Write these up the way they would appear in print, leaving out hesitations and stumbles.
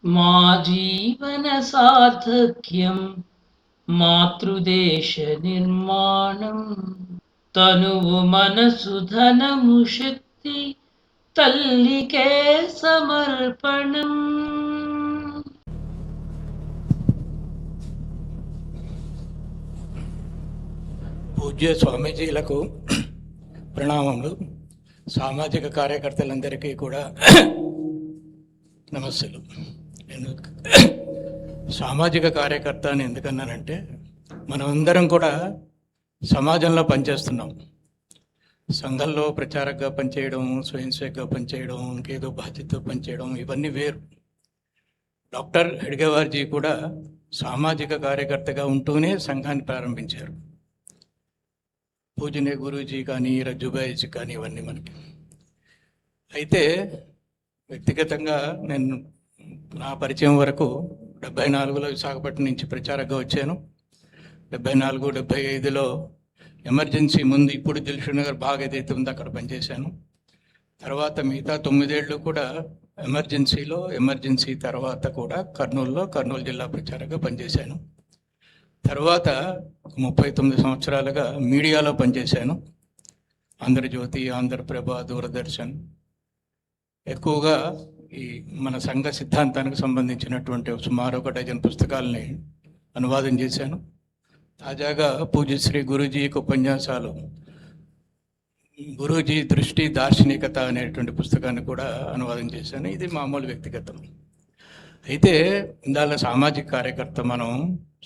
మా జీవన సార్థక్యం మాతృదేశ నిర్మాణం. తనువు మనసు ధనము శక్తి తల్లికే సమర్పణం. పూజ్య స్వామీజీలకు ప్రణామములు. సామాజిక కార్యకర్తలందరికీ కూడా నమస్సులు. నేను సామాజిక కార్యకర్త అని ఎందుకన్నానంటే, మనమందరం కూడా సమాజంలో పనిచేస్తున్నాం. సంఘంలో ప్రచారకగా పనిచేయడం, స్వయం సేవగా పనిచేయడం, ఇంకేదో బాధ్యతతో పనిచేయడం, ఇవన్నీ వేరు. డాక్టర్ హెడ్గేవార్జీ కూడా సామాజిక కార్యకర్తగా ఉంటూనే సంఘాన్ని ప్రారంభించారు. పూజనీయ గురూజీ కానీ, రజ్జుబాయిజీ కానీ, ఇవన్నీ మనకి. అయితే వ్యక్తిగతంగా నేను నా పరిచయం వరకు 74లో విశాఖపట్నం నుంచి ప్రచారంగా వచ్చాను. 74, 75లో ఎమర్జెన్సీ ముందు ఇప్పుడు దిల్షుక్ నగర్ బాగా ఏదైతే ఉందో అక్కడ పనిచేశాను. తర్వాత మిగతా 9 ఏళ్ళు కూడా ఎమర్జెన్సీలో, ఎమర్జెన్సీ తర్వాత కూడా కర్నూలు జిల్లా ప్రచారంగా పనిచేశాను. తర్వాత 39 సంవత్సరాలుగా మీడియాలో పనిచేశాను. ఆంధ్రజ్యోతి, ఆంధ్రప్రభ, దూరదర్శన్. ఎక్కువగా ఈ మన సంఘ సిద్ధాంతానికి సంబంధించినటువంటి సుమారు 1 డజన్ పుస్తకాలని అనువాదం చేశాను. తాజాగా పూజ్యశ్రీ గురూజీకి ఉపన్యాసాలు, గురూజీ దృష్టి దార్శనికత అనేటువంటి పుస్తకాన్ని కూడా అనువాదం చేశాను. ఇది మామూలు వ్యక్తిగతం. అయితే ఇందాల సామాజిక కార్యకర్త మనం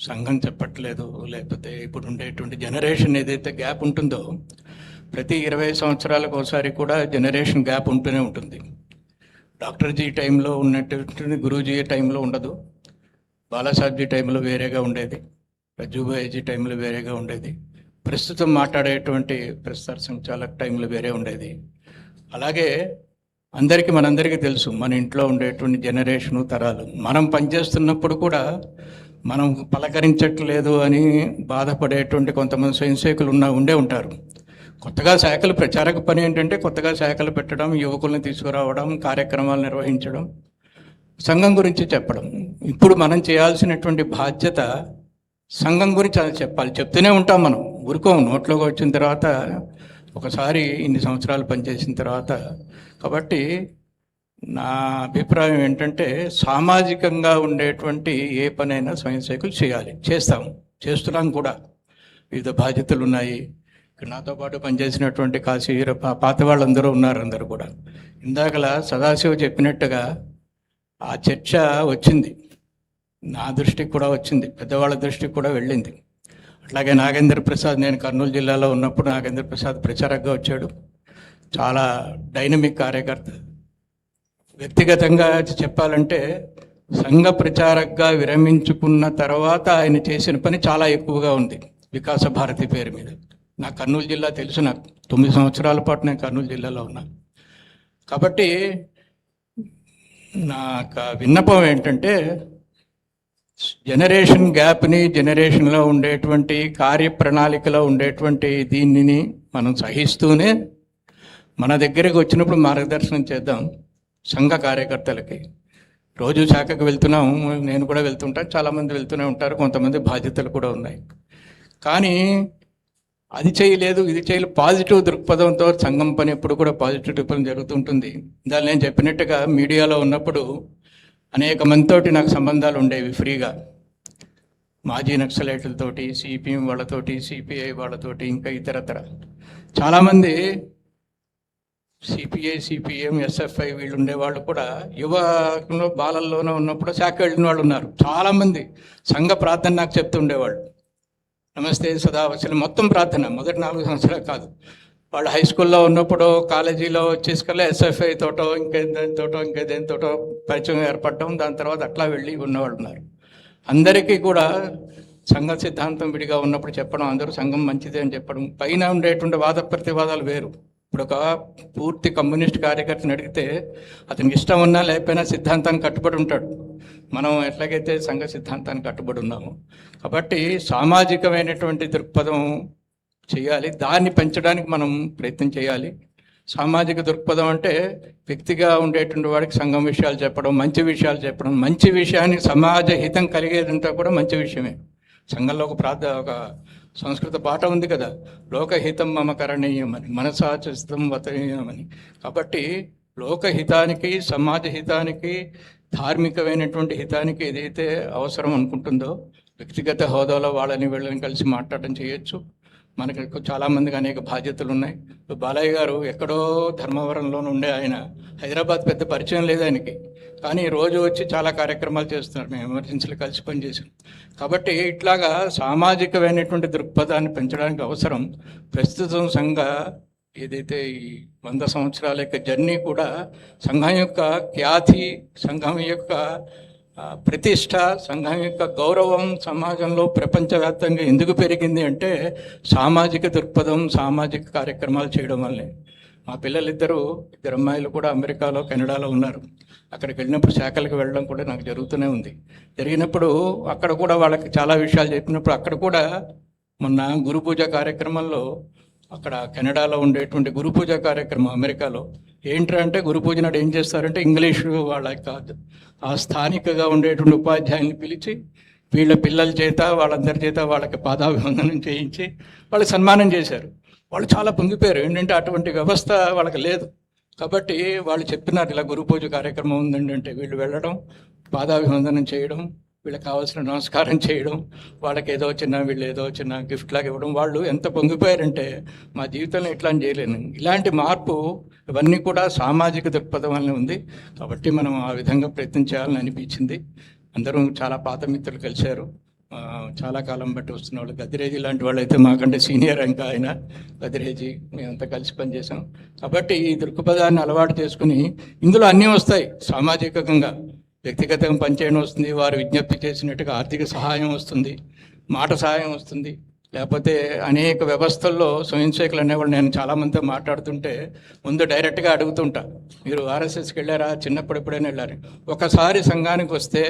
సంఘం చెప్పట్లేదు, లేకపోతే ఇప్పుడు ఉండేటువంటి జనరేషన్ ఏదైతే గ్యాప్ ఉంటుందో, ప్రతి 20 సంవత్సరాలకు ఒకసారి కూడా జనరేషన్ గ్యాప్ ఉంటూనే ఉంటుంది. డాక్టర్జీ టైంలో ఉన్నటువంటి గురూజీ టైంలో ఉండదు. బాలాసాహెబ్జీ టైంలో వేరేగా ఉండేది. రజ్జుబాయిజీ టైంలో వేరేగా ఉండేది. ప్రస్తుతం మాట్లాడేటువంటి ప్రసార సంచాలక్ టైంలో వేరే ఉండేది. అలాగే మనందరికీ తెలుసు, మన ఇంట్లో ఉండేటువంటి జనరేషను, తరాలు. మనం పనిచేస్తున్నప్పుడు కూడా మనం పలకరించట్లేదు అని బాధపడేటువంటి కొంతమంది స్వయంసేవకులు ఉండే ఉంటారు. కొత్తగా శాఖలు, ప్రచారక పని ఏంటంటే కొత్తగా శాఖలు పెట్టడం, యువకుల్ని తీసుకురావడం, కార్యక్రమాలు నిర్వహించడం, సంఘం గురించి చెప్పడం. ఇప్పుడు మనం చేయాల్సినటువంటి బాధ్యత సంఘం గురించి అది చెప్పాలి. చెప్తూనే ఉంటాం మనం, ఊరుకోం. నోట్లోకి వచ్చిన తర్వాత ఒకసారి ఇన్ని సంవత్సరాలు పనిచేసిన తర్వాత. కాబట్టి నా అభిప్రాయం ఏంటంటే, సామాజికంగా ఉండేటువంటి ఏ పనైనా స్వయం సేవకులు చేయాలి. చేస్తున్నాం కూడా. వివిధ బాధ్యతలు ఉన్నాయి. నాతో పాటు పనిచేసినటువంటి కాశీ పాత వాళ్ళందరూ ఉన్నారు. అందరూ కూడా ఇందాకలా సదాశివ చెప్పినట్టుగా ఆ చర్చ వచ్చింది, నా దృష్టికి కూడా వచ్చింది, పెద్దవాళ్ళ దృష్టికి కూడా వెళ్ళింది. అట్లాగే నాగేంద్ర ప్రసాద్, నేను కర్నూలు జిల్లాలో ఉన్నప్పుడు నాగేంద్ర ప్రసాద్ ప్రచారకగా వచ్చాడు. చాలా డైనమిక్ కార్యకర్త. వ్యక్తిగతంగా చెప్పాలంటే, సంఘ ప్రచారకగా విరమించుకున్న తర్వాత ఆయన చేసిన పని చాలా ఎక్కువగా ఉంది. వికాస భారతి పేరు మీద. నాకు కర్నూలు జిల్లా తెలుసు. నాకు 9 సంవత్సరాల పాటు నేను కర్నూలు జిల్లాలో ఉన్నాను. కాబట్టి నా విన్నపం ఏంటంటే, జనరేషన్ గ్యాప్ని, జనరేషన్లో ఉండేటువంటి కార్యప్రణాళికలో ఉండేటువంటి దీనిని మనం సహిస్తూనే మన దగ్గరికి వచ్చినప్పుడు మార్గదర్శనం చేద్దాం. సంఘ కార్యకర్తలకి రోజు శాఖకు వెళ్తున్నాం, నేను కూడా వెళ్తుంటాను, చాలామంది వెళ్తూనే ఉంటారు, కొంతమంది బాధ్యతలు కూడా ఉన్నాయి. కానీ అది చేయలేదు, ఇది చేయలేదు, పాజిటివ్ దృక్పథంతో సంఘం పని ఎప్పుడు కూడా పాజిటివ్ దృక్పథం జరుగుతుంటుంది. దాన్ని నేను చెప్పినట్టుగా మీడియాలో ఉన్నప్పుడు అనేక మందితోటి నాకు సంబంధాలు ఉండేవి ఫ్రీగా. మాజీ నక్సలైట్లతోటి, సిపిఎం వాళ్ళతోటి, సిపిఐ వాళ్ళతోటి, ఇంకా ఇతరతర చాలామంది సిపిఐ, సిపిఎం, ఎస్ఎఫ్ఐ వీళ్ళు ఉండేవాళ్ళు కూడా యువకులు, బాలల్లోనే ఉన్నప్పుడు శాఖ వెళ్ళిన వాళ్ళు ఉన్నారు. చాలామంది సంఘ ప్రార్థన నాకు చెప్తుండేవాళ్ళు. నమస్తే సదావసరం మొత్తం ప్రార్థన మొదటి 4 సంవత్సరాలు కాదు. వాళ్ళు హై స్కూల్లో ఉన్నప్పుడు, కాలేజీలో వచ్చేసుకల్లా ఎస్ఎఫ్ఐ తోటో ఇంకేదేంతోటో పరిచయం ఏర్పడటం, దాని తర్వాత అట్లా వెళ్ళి ఉన్నవాళ్ళు ఉన్నారు. అందరికీ కూడా సంఘ సిద్ధాంతం విడిగా ఉన్నప్పుడు చెప్పడం, అందరూ సంఘం మంచిదే అని చెప్పడం, పైన ఉండేటువంటి వాద ప్రతివాదాలు వేరు. ఇప్పుడు ఒక పూర్తి కమ్యూనిస్ట్ కార్యకర్తను అడిగితే అతనికి ఇష్టం ఉన్నా లేకపోయినా సిద్ధాంతానికి కట్టుబడి ఉంటాడు. మనం ఎట్లాగైతే సంఘ సిద్ధాంతానికి కట్టుబడి ఉన్నాము. కాబట్టి సామాజికమైనటువంటి దృక్పథం చేయాలి, దాన్ని పెంచడానికి మనం ప్రయత్నం చేయాలి. సామాజిక దృక్పథం అంటే వ్యక్తిగా ఉండేటువంటి వాడికి సంఘం విషయాలు చెప్పడం, మంచి విషయాలు చెప్పడం, మంచి విషయానికి సమాజ హితం కలిగేదంతా కూడా మంచి విషయమే. సంఘంలో ఒక సంస్కృత పాఠం ఉంది కదా, లోకహితం మమ కరణీయమని, మనసాచితం వతనీయమని. కాబట్టి లోకహితానికి, సమాజ హితానికి, ధార్మికమైనటువంటి హితానికి ఏదైతే అవసరం అనుకుంటుందో వ్యక్తిగత హోదాలో వాళ్ళని వీళ్ళని కలిసి మాట్లాడడం చేయొచ్చు. మనకు చాలామందికి అనేక బాధ్యతలు ఉన్నాయి. బాలయ్య గారు ఎక్కడో ధర్మవరంలో ఉండే ఆయన, హైదరాబాద్ పెద్ద పరిచయం లేదు ఆయనకి, కానీ రోజు వచ్చి చాలా కార్యక్రమాలు చేస్తున్నారు. మేము ఎమర్జెన్సీలో కలిసి పనిచేసాం. కాబట్టి ఇట్లాగా సామాజికమైనటువంటి దృక్పథాన్ని పెంచడానికి అవసరం. ప్రస్తుతం సంఘ ఏదైతే ఈ 100 సంవత్సరాల యొక్క జర్నీ కూడా సంఘం యొక్క ఖ్యాతి, సంఘం యొక్క ప్రతిష్ట, సంఘం యొక్క గౌరవం సమాజంలో ప్రపంచవ్యాప్తంగా ఎందుకు పెరిగింది అంటే సామాజిక దృక్పథం, సామాజిక కార్యక్రమాలు చేయడం వల్లే. మా పిల్లలిద్దరూ, 2 అమ్మాయిలు కూడా అమెరికాలో, కెనడాలో ఉన్నారు. అక్కడికి వెళ్ళినప్పుడు శాఖలకు వెళ్ళడం కూడా నాకు జరుగుతూనే ఉంది. జరిగినప్పుడు అక్కడ కూడా వాళ్ళకి చాలా విషయాలు చెప్పినప్పుడు, అక్కడ కూడా మొన్న గురు పూజ కార్యక్రమంలో, అక్కడ కెనడాలో ఉండేటువంటి గురు పూజ కార్యక్రమం అమెరికాలో ఏంటంటే, గురు పూజ నాడు ఏం చేస్తారంటే ఇంగ్లీషు వాళ్ళ కాదు, ఆ స్థానికగా ఉండేటువంటి ఉపాధ్యాయుల్ని పిలిచి వీళ్ళ పిల్లల చేత, వాళ్ళందరి చేత వాళ్ళకి పాదాభివందనం చేయించి వాళ్ళకి సన్మానం చేశారు. వాళ్ళు చాలా పొంగిపోయారు. ఏంటంటే అటువంటి వ్యవస్థ వాళ్ళకి లేదు. కాబట్టి వాళ్ళు చెప్తున్నారు, ఇలా గురు పూజ కార్యక్రమం ఉందండి అంటే వీళ్ళు వెళ్ళడం, పాదాభివందనం చేయడం, వీళ్ళకి కావాల్సిన నమస్కారం చేయడం, వాళ్ళకి ఏదో చిన్న, వీళ్ళు ఏదో చిన్న గిఫ్ట్ లాగా ఇవ్వడం. వాళ్ళు ఎంత పొంగిపోయారంటే మా జీవితంలో ఇట్లా చేయలేను. ఇలాంటి మార్పు ఇవన్నీ కూడా సామాజిక దృక్పథం వల్లనే ఉంది. కాబట్టి మనం ఆ విధంగా ప్రయత్నం చేయాలని అనిపించింది. అందరూ చాలా పాత మిత్రులు కలిశారు, చాలా కాలం బట్టి వస్తున్న వాళ్ళు. గదిరేజీ లాంటి వాళ్ళు అయితే మాకంటే సీనియర్, ఇంకా ఆయన గదిరేజీ, మేమంతా కలిసి పనిచేసాం. కాబట్టి ఈ దృక్పథాన్ని అలవాటు చేసుకుని ఇందులో అన్నీ వస్తాయి. సామాజికంగా వ్యక్తిగతంగా పనిచేయడం వస్తుంది, వారు విజ్ఞప్తి చేసినట్టుగా ఆర్థిక సహాయం వస్తుంది, మాట సహాయం వస్తుంది. లేకపోతే అనేక వ్యవస్థల్లో స్వయం సేవకులు అనేవాళ్ళు, నేను చాలామందితో మాట్లాడుతుంటే ముందు డైరెక్ట్గా అడుగుతుంటా, మీరు ఆర్ఎస్ఎస్కి వెళ్ళారా, చిన్నప్పుడు ఎప్పుడైనా వెళ్ళారు? ఒకసారి సంఘానికి వస్తే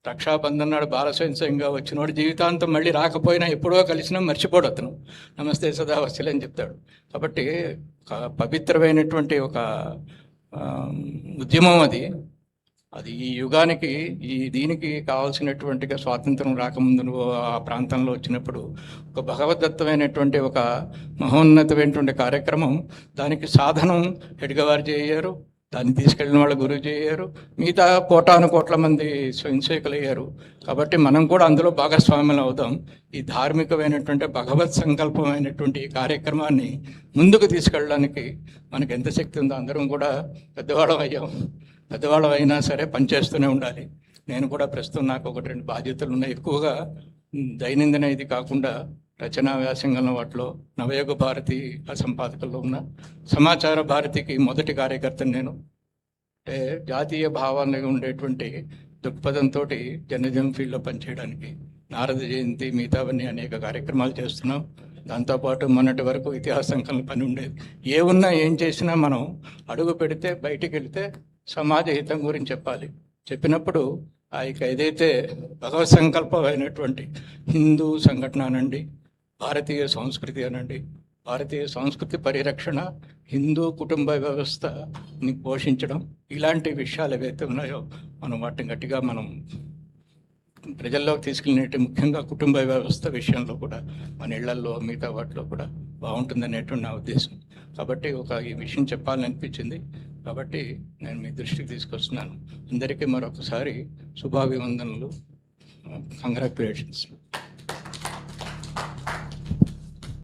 రక్షాబంధన్ నాడు బాల స్వయంగా వచ్చినవాడు జీవితాంతం మళ్ళీ రాకపోయినా ఎప్పుడో కలిసినా మర్చిపోడు అతను. నమస్తే సదా వస్తులే అని చెప్తాడు. కాబట్టి పవిత్రమైనటువంటి ఒక ఉద్యమం అది ఈ యుగానికి, దీనికి కావాల్సినటువంటిగా స్వాతంత్రం రాకముందు ఆ ప్రాంతంలో వచ్చినప్పుడు ఒక భగవద్దత్తమైనటువంటి ఒక మహోన్నతమైనటువంటి కార్యక్రమం. దానికి సాధనం హెడ్గవారు అయ్యారు, దాన్ని తీసుకెళ్ళిన వాళ్ళు గురూజీ అయ్యారు, మిగతా కోట్ల మంది స్వయం సేవకులు అయ్యారు. కాబట్టి మనం కూడా అందులో భాగస్వాములు అవుదాం. ఈ ధార్మికమైనటువంటి భగవత్ సంకల్పమైనటువంటి ఈ కార్యక్రమాన్ని ముందుకు తీసుకెళ్ళడానికి మనకు ఎంత శక్తి ఉందో. అందరం కూడా పెద్దవాళ్ళం అయినా సరే పనిచేస్తూనే ఉండాలి. నేను కూడా ప్రస్తుతం నాకు 1-2 బాధ్యతలు ఉన్నాయి. ఎక్కువగా దైనందిన ఇది కాకుండా రచనా వ్యాసంగంలో వాటిలో నవయుగ భారతి సంపాదకుల్లో ఉన్న సమాచార భారతికి మొదటి కార్యకర్తను నేను. అంటే జాతీయ భావాన్ని ఉండేటువంటి దృక్పథంతో జర్నలిజం ఫీల్డ్లో పనిచేయడానికి నారద జయంతి, మిగతావన్నీ అనేక కార్యక్రమాలు చేస్తున్నాం. దాంతోపాటు మొన్నటి వరకు ఇతిహాస సంకలన పని ఉండేది. ఏం చేసినా మనం అడుగు పెడితే, బయటికి వెళితే సమాజ హితం గురించి చెప్పాలి. చెప్పినప్పుడు ఆ ఏదైతే భగవత్ సంకల్పమైనటువంటి హిందూ సంఘటన అనండి, భారతీయ సంస్కృతి అనండి, భారతీయ సంస్కృతి పరిరక్షణ, హిందూ కుటుంబ వ్యవస్థని పోషించడం, ఇలాంటి విషయాలు ఏవైతే ఉన్నాయో మనం వాటిని గట్టిగా మనం ప్రజల్లోకి తీసుకెళ్ళినట్టు, ముఖ్యంగా కుటుంబ వ్యవస్థ విషయంలో కూడా మన ఇళ్లల్లో, మిగతా వాటిలో కూడా బాగుంటుందనేటువంటి నా ఉద్దేశం. కాబట్టి ఈ విషయం చెప్పాలని అనిపించింది. కాబట్టి నేను మీ దృష్టికి తీసుకొస్తున్నాను. అందరికీ మరొకసారి శుభాభివందనలు, కంగ్రాచ్యులేషన్స్.